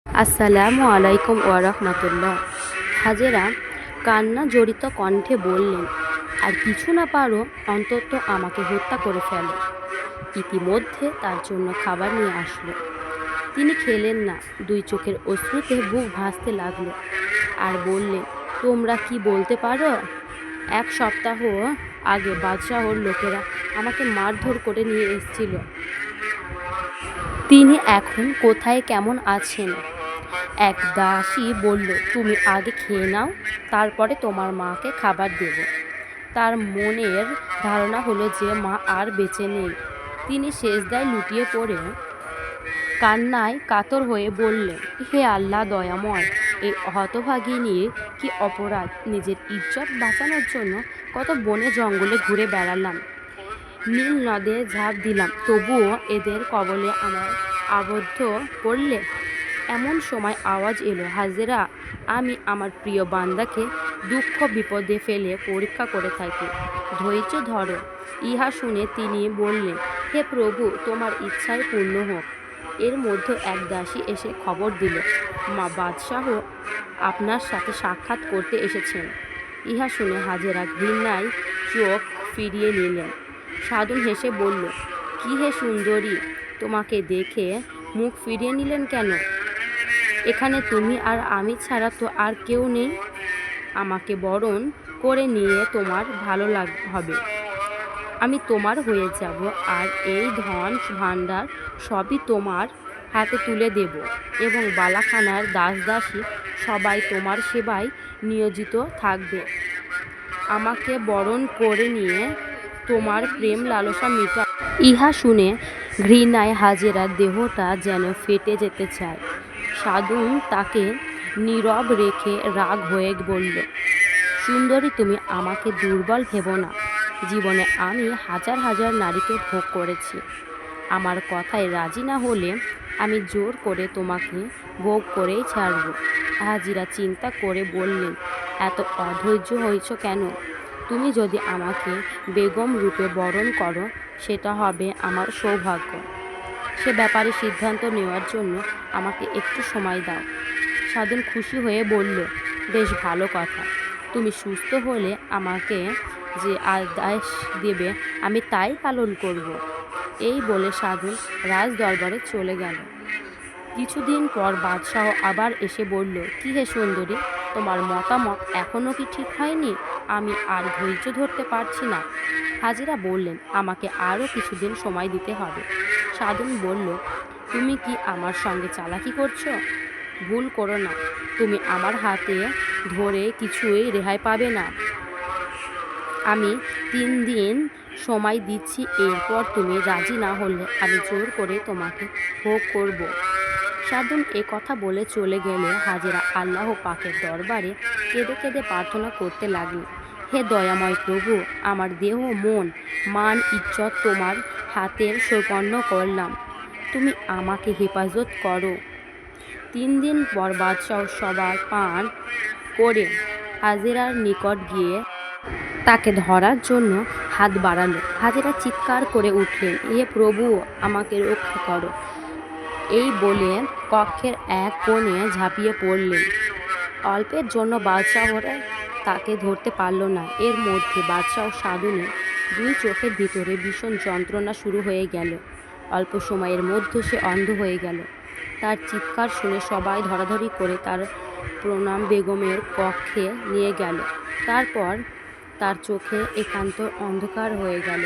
আসসালামু আলাইকুম ওয়া রাহমাতুল্লাহ। হাজেরা কান্না জড়িত কণ্ঠে বললেন, আর কিছু না পারো অন্তত আমাকে হত্যা করে ফেলো। ইতিমধ্যে তার জন্য খাবার নিয়ে আসলো। তিনি খেলেন না। দুই চোখের অশ্রুতে বুক ভাসতে লাগলো আর বললেন, তোমরা কি বলতে পারো? 1 সপ্তাহ আগে বাদশাহর লোকেরা আমাকে মারধর করে নিয়ে এসেছিল। তিনি এখন কোথায়, কেমন আছেন? এক দাসী বলল, তুমি আগে খেয়ে নাও, তারপরে তোমার মাকে খাবার দেব। তার মনের ধারণা হলো যে মা আর বেঁচে নেই। তিনি সেজদায় লুটিয়ে পড়ে কান্নায় কাতর হয়ে বললেন, হে আল্লাহ দয়াময়, এই হতভাগিনীর কি অপরাধ? নিজের ইজ্জত বাঁচানোর জন্য কত বনে জঙ্গলে ঘুরে বেড়ালাম, নীল নদে ঝাঁপ দিলাম, তবুও এদের কবলে আমার আবদ্ধ করলে। এমন সময় আওয়াজ এলো, হাজেরা, আমি আমার প্রিয় বান্দাকে দুঃখ বিপদে ফেলে পরীক্ষা করে থাকি, ধৈর্য ধরো। ইহা শুনে তিনি বললেন, হে প্রভু, তোমার ইচ্ছাই পূর্ণ হোক। এর মধ্যে এক দাসী এসে খবর দিল, মা বাদশাহ আপনার সাথে সাক্ষাৎ করতে এসেছেন। ইহা শুনে হাজেরা ঘৃণায় চোখ ফিরিয়ে নিলেন। সাধুন হেসে বলল, কি হে সুন্দরী, তোমাকে দেখে মুখ ফিরিয়ে নিলেন কেন? এখানে তুমি আর আমি ছাড়া তো আর কেউ নেই। আমাকে বরণ করে নিয়ে তোমার ভালো হবে। আমি তোমার হয়ে যাব, আর এই ধন ভাণ্ডার সবই তোমার হাতে তুলে দেব, এবং বালাখানার দাস দাসী সবাই তোমার সেবায় নিয়োজিত থাকবে। আমাকে বরণ করে নিয়ে তোমার প্রেম লালসা মিটা। ইহা শুনে ঘৃণায় হাজেরার দেহটা যেন ফেটে যেতে চায়। সাধু তাকে নীরব রেখে রাগ হয়ে বলল, সুন্দরী, তুমি আমাকে দুর্বল ভেবো না। জীবনে আমি হাজার হাজার নারীকে ভোগ করেছি। আমার কথায় রাজি না হলে আমি জোর করে তোমাকে ভোগ করেই ছাড়ব। হাজিরা চিন্তা করে বললেন, এত অধৈর্য হয়েছ কেন? তুমি যদি আমাকে বেগম রূপে বরণ করো, সেটা হবে আমার সৌভাগ্য। সে ব্যাপারে সিদ্ধান্ত নেওয়ার জন্য আমাকে একটু সময় দাও। সাধন খুশি হয়ে বলল, বেশ ভালো কথা। তুমি সুস্থ হলে আমাকে যে আদেশ দেবে আমি তাই পালন করব। এই বলে সাধন রাজ দরবারে চলে গেল। কিছুদিন পর বাদশাহ আবার এসে বলল, কি হে সুন্দরী, তোমার মতামত এখনও কি ঠিক হয়নি? আমি আর ধৈর্য ধরতে পারছি না। হাজিরা বললেন, আমাকে আরও কিছুদিন সময় দিতে হবে। সাধন বলল, তুমি কি আমার সঙ্গে চালাকি করছো? ভুল করো না। তুমি আমার হাতে ধরে কিছুই রেহাই পাবে না। আমি 3 দিন সময় দিচ্ছি, এরপর তুমি রাজি না হলে আমি জোর করে তোমাকে ভোগ করব। সাধন এ কথা বলে চলে গেলে হাজেরা আল্লাহ পাকের দরবারে কেঁদে কেঁদে প্রার্থনা করতে লাগলেন, হে দয়াময় প্রভু, আমার দেহ, মন, মান, ইজ্জত তোমার হাতের সুপর্ণ করলাম। তুমি আমাকে হেফাজত করো। 3 দিন পর বাদশাহ সবার পান করে হাজেরার নিকট গিয়ে তাকে ধরার জন্য হাত বাড়ালো। হাজেরা চিৎকার করে উঠলেন, হে প্রভু, আমাকে রক্ষা করো। এই বলে কক্ষের এক কোণে ঝাঁপিয়ে পড়লেন। অল্পের জন্য বাদশাহরা তাকে ধরতে পারল না। এর মধ্যে বাদশাহ সাধুনের 2 চোখের ভিতরে ভীষণ যন্ত্রণা শুরু হয়ে গেল। অল্প সময়ের মধ্যে সে অন্ধ হয়ে গেল। তার চিৎকার শুনে সবাই ধরাধরি করে তার প্রণাম বেগমের কক্ষে নিয়ে গেল। তারপর তার চোখে একান্ত অন্ধকার হয়ে গেল।